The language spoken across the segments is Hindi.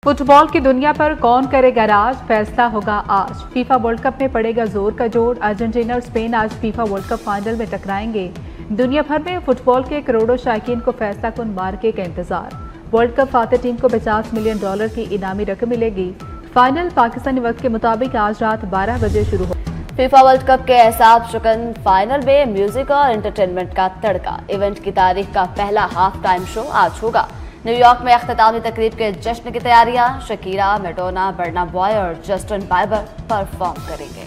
फुटबॉल की दुनिया पर कौन करेगा राज, फैसला होगा आज। फीफा वर्ल्ड कप में पड़ेगा जोर का जोर। अर्जेंटीना और स्पेन आज फीफा वर्ल्ड कप फाइनल में टकराएंगे। दुनिया भर में फुटबॉल के करोड़ों शायकीन को फैसला कुन मार्के का इंतजार। वर्ल्ड कप फातह टीम को $50 मिलियन की इनामी रकम मिलेगी। फाइनल पाकिस्तानी वक्त के मुताबिक आज रात 12 बजे शुरू हो। फीफा वर्ल्ड कप के एहसाब शुकन फाइनल में म्यूजिक और एंटरटेनमेंट का तड़का। इवेंट की तारीख का पहला हाफ टाइम शो आज होगा। न्यूयॉर्क में अख्तामी तकरीब के जश्न की तैयारियां। शकीरा, मैडोना, बर्ना बॉय और जस्टिन बाइबर परफॉर्म करेंगे।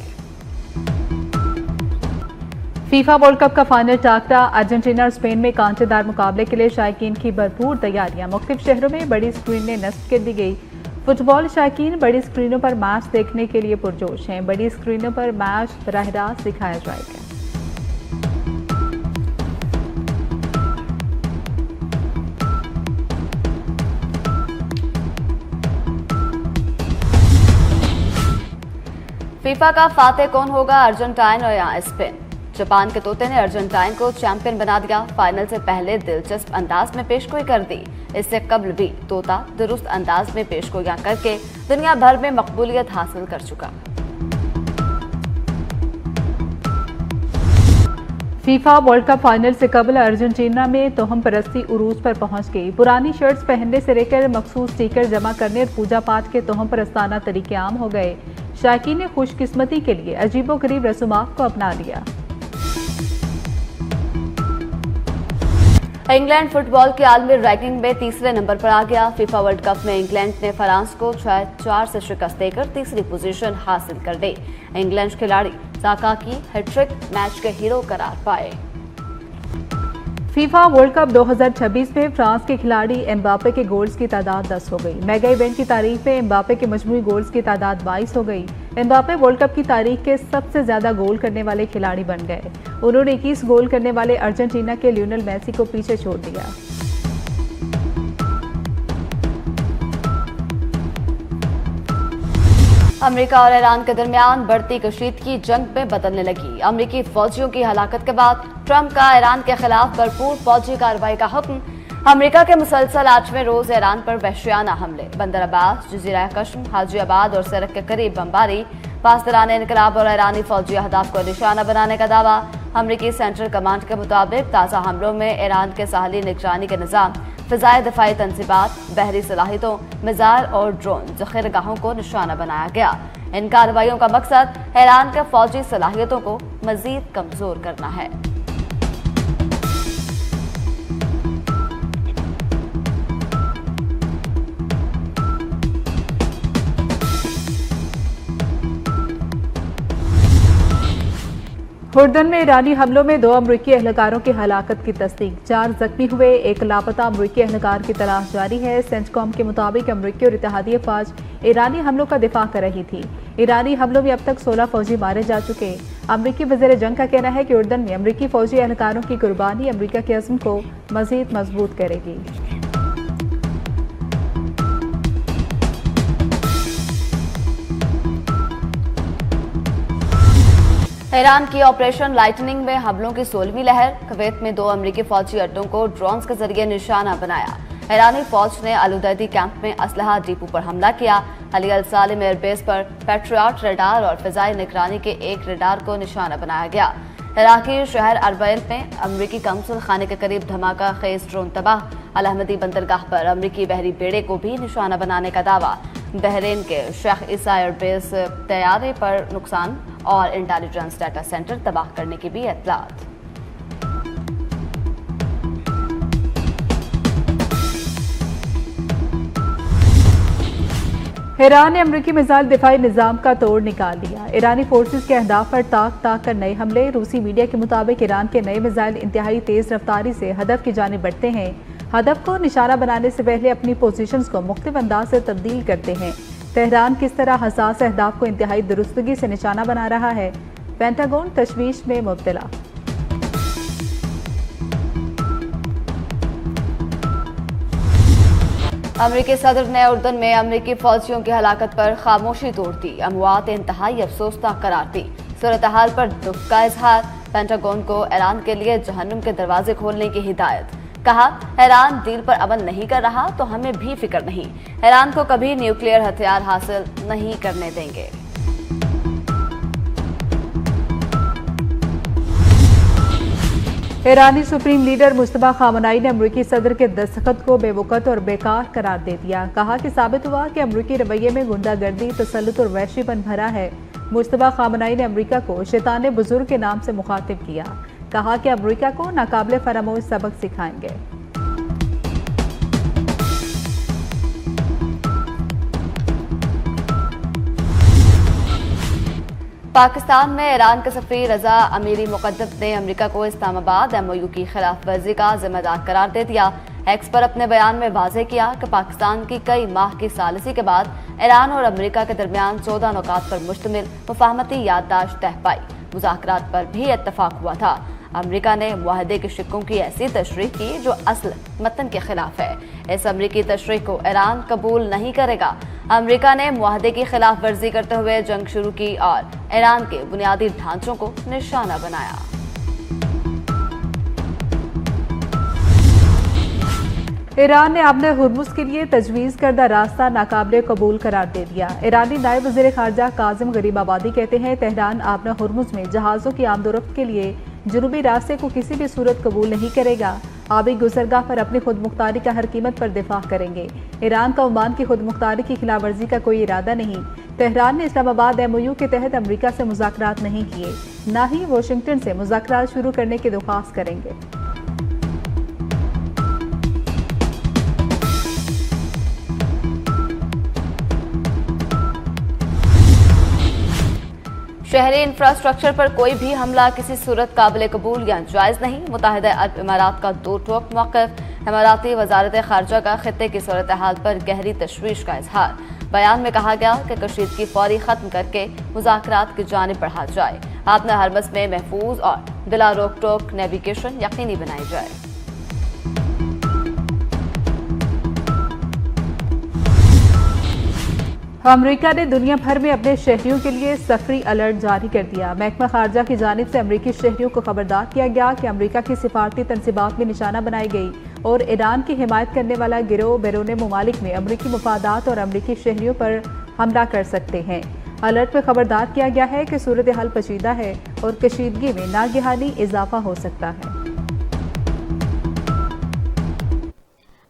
फीफा वर्ल्ड कप का फाइनल टाकरा। अर्जेंटीना और स्पेन में कांटेदार मुकाबले के लिए शायकीन की भरपूर तैयारियां। मुख्तलिफ शहरों में बड़ी स्क्रीनें नस्ब कर दी गई। फुटबॉल शायकीन बड़ी स्क्रीनों पर मैच देखने के लिए पुरजोश हैं। बड़ी स्क्रीनों पर मैच बराह रास्त दिखाया जाएगा। फीफा का फातेह कौन होगा, अर्जेंटाइन और या स्पेन? जापान के तोते ने अर्जेंटाइन को चैंपियन बना दिया। फाइनल से पहले दिलचस्प अंदाज में पेशगोई कर दी। इससे कबल भी तोता दुरुस्त अंदाज में पेशगोइयां करके दुनिया भर में मकबूलियत हासिल कर चुका। फीफा वर्ल्ड कप फाइनल से कबल अर्जेंटीना में तोहम परस्ती उरूज पर पहुंच गई। पुरानी शर्ट्स पहनने से लेकर मखसूस स्टिकर जमा करने और पूजा पाठ के तोहम परस्ताना तरीके आम हो गए। शायकीन ने खुशकिस्मती के लिए अजीबोगरीब रसूमात को अपना लिया। इंग्लैंड फुटबॉल की आलमी रैंकिंग में तीसरे नंबर पर आ गया। फीफा वर्ल्ड कप में इंग्लैंड ने फ्रांस को 6-4 से शिकस्त देकर तीसरी पोजीशन हासिल कर ली। इंग्लैंड खिलाड़ी साका की हैट्रिक मैच के हीरो करार पाए। फीफा वर्ल्ड कप 2026 में फ्रांस के खिलाड़ी एम्बापे के गोल्स की तादाद 10 हो गई। मेगा इवेंट की तारीख में एम्बापे के मजमूई गोल्स की तादाद 22 हो गई। एम्बापे वर्ल्ड कप की तारीख के सबसे ज्यादा गोल करने वाले खिलाड़ी बन गए। उन्होंने 21 गोल करने वाले अर्जेंटीना के लियोनेल मेसी को पीछे छोड़ दिया। अमेरिका और ईरान के दरमियान बढ़ती कशीदगी जंग में बदलने लगी। अमेरिकी फौजियों की हलाकत के बाद ट्रंप का ईरान के खिलाफ भरपूर फौजी कार्रवाई का हुक्म। अमेरिका के मुसलसल 8वें रोज ईरान पर वहशियाना हमले, बंदर अब्बास, जजीरा कश्म, हाजीआबाद और सरक के करीब बमबारी, पासदारान इनकलाब और ईरानी फौजी अहदाफ को निशाना बनाने का दावा। अमेरिकी सेंट्रल कमांड के मुताबिक ताज़ा हमलों में ईरान के साहली निगरानी के निज़ाम, फ़िज़ाई दफ़ाई तंसीबात, बहरी सलाहियतों, मिज़ाइल और ड्रोन ज़ख़ीरगाहों को निशाना बनाया गया। इन कार्रवाइयों का मकसद ईरान के फौजी सलाहियतों को मज़ीद कमज़ोर करना है। हुर्दन में ईरानी हमलों में 2 अमरीकी एहलकारों की हलाकत की तस्दीक। 4 जख्मी हुए। एक लापता अमरीकी एहलकार की तलाश जारी है। सेंटकॉम के मुताबिक अमरीकी और इत्तेहादी फौज ईरानी हमलों का दिफा कर रही थी। ईरानी हमलों में अब तक 16 फौजी मारे जा चुके। अमरीकी वज़ीर जंग का कहना है कि उर्दन में अमरीकी फौजी एहलकारों की कुर्बानी अमरीका के अज़्म को मज़ीद मजबूत करेगी। ईरान की ऑपरेशन लाइटनिंग में हमलों की 16वीं लहर। कुवैत में 2 अमरीकी फौजी अड्डों को ड्रोन्स के जरिए निशाना बनाया। ईरानी फौज ने अलुदैदी कैंप में असलहा डिपो पर हमला किया। अली अल सालिम एयरबेस पर पैट्रियट रडार और फिजाई निगरानी के एक रडार को निशाना बनाया गया। इराकी शहर अरबैल में अमरीकी कंसुल खाने के करीब धमाका खेज ड्रोन तबाह। अल अहमदी बंदरगाह पर अमरीकी बहरी बेड़े को भी निशाना बनाने का दावा। बहरीन के शेख ईसा एयरबेस तैयारे पर नुकसान और इंटेलिजेंस डाटा सेंटर तबाह करने की भी इत्तलात। ईरान ने अमरीकी मिसाइल दिफाई निजाम का तोड़ निकाल लिया। ईरानी फोर्सेस के अहदाफ पर ताक कर नए हमले। रूसी मीडिया के मुताबिक ईरान के नए मिसाइल इंतहाई तेज रफ्तारी से हदफ की जानिब बढ़ते हैं। हदफ को निशाना बनाने से पहले अपनी पोजीशंस को मुख्तलिफ अंदाज से तब्दील करते हैं। तेहरान किस तरह हसास अहदाफ को इंतहाई दुरुस्तगी से निशाना बना रहा है, पेंटागन तशवीश में मुब्तला। अमरीकी सदर ने उर्दन में अमरीकी फौजियों की हलाकत पर खामोशी तोड़ दी। अमवात इंतहाई अफसोसनाक करार दी। सूरत हाल पर दुख का इजहार। पेंटागन को ईरान के लिए जहन्नुम के दरवाजे खोलने की हिदायत। कहा, ईरान डील पर अमल नहीं कर रहा तो हमें भी फिक्र नहीं, ईरान को कभी न्यूक्लियर हथियार हासिल नहीं करने देंगे। ईरानी सुप्रीम लीडर मुस्तफा खामनाई ने अमरीकी सदर के दस्तखत को बेवकूफ़ और बेकार करार दे दिया। कहा कि साबित हुआ कि अमरीकी रवैये में गुंडागर्दी, तसल्लुत और वहशीपन भरा है। मुस्तफा खामनाई ने अमरीका को शैतान बुजुर्ग के नाम से मुखातिब किया। कहा कि अमरीका को नाकाबिले फरामोश सबक सिखाएंगे। पाकिस्तान में ईरान के सफीर रजा अमीरी मुकद्दम ने अमेरिका को इस्लामाबाद MOU की खिलाफ वर्जी का जिम्मेदार करार दे दिया। एक्स पर अपने बयान में वाज़ेह किया कि पाकिस्तान की कई माह की सालिसी के बाद ईरान और अमेरिका के दरमियान 14 नुकात पर मुश्तमिल मुफाहमती याददाश्त तय पाई। मुज़ाकरात पर भी इत्तफाक हुआ था। अमेरिका ने मुआहदे के शिक्कों की ऐसी तशरीह की जो असल मतन के खिलाफ है। इस अमरीकी तशरीह को ईरान कबूल नहीं करेगा। अमेरिका ने मुआहदे की खिलाफ वर्जी करते हुए जंग शुरू की और ईरान के बुनियादी ढांचों को निशाना बनाया। ईरान ने अपने हुर्मुज के लिए तजवीज़ करदा रास्ता नाकाबिले कबूल करार दे दिया। ईरानी नायब वज़ीर ख़ारजा काज़िम गरीबाबादी कहते हैं, तेहरान आपने हुर्मुज में जहाज़ों की आमदोरफ्त के लिए जुनूबी रास्ते को किसी भी सूरत कबूल नहीं करेगा। आबी गुज़रगाह पर अपनी खुद मुख्तारी का हर कीमत पर दिफा करेंगे। ईरान का ओमान की खुद मुख्तारी की खिलाफ वर्जी का कोई इरादा नहीं। तेहरान ने इस्लामाबाद MOU के तहत अमरीका से मुज़ाकरात नहीं किए, न ही वाशिंगटन से मुज़ाकरात शुरू करने की दरख्वास्त करेंगे। शहरी इंफ्रास्ट्रक्चर पर कोई भी हमला किसी सूरत काबिल कबूल या जायज़ नहीं। मुत्तहिदा अरब इमारात का दो टोक मौक़िफ़। इमाराती वज़ारत ख़ारजा का खित्ते की सूरत हाल पर गहरी तशवीश का इजहार। बयान में कहा गया कि कशीदगी फौरी ख़त्म करके मुज़ाकरात की जानिब बढ़ा जाए। आपने हरमस में महफूज और बिला रोक टोक नेविगेशन यकीनी बनाई जाए। अमेरिका ने दुनिया भर में अपने शहरियों के लिए सफरी अलर्ट जारी कर दिया। महकमा खारजा की जानिब से अमरीकी शहरियों को खबरदार किया गया कि अमेरिका की सिफारती तनसीबात में निशाना बनाई गई और ईरान की हिमायत करने वाला गिरोह बैरून मुमालिक में अमरीकी मुफादात और अमरीकी शहरियों पर हमला कर सकते हैं। अलर्ट में खबरदार किया गया है कि सूरत हाल पेचीदा है और कशीदगी में नागहानी इजाफा हो सकता है।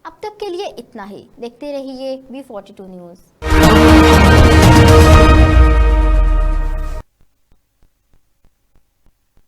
अब तक के लिए इतना ही। देखते रहिए V42 न्यूज़।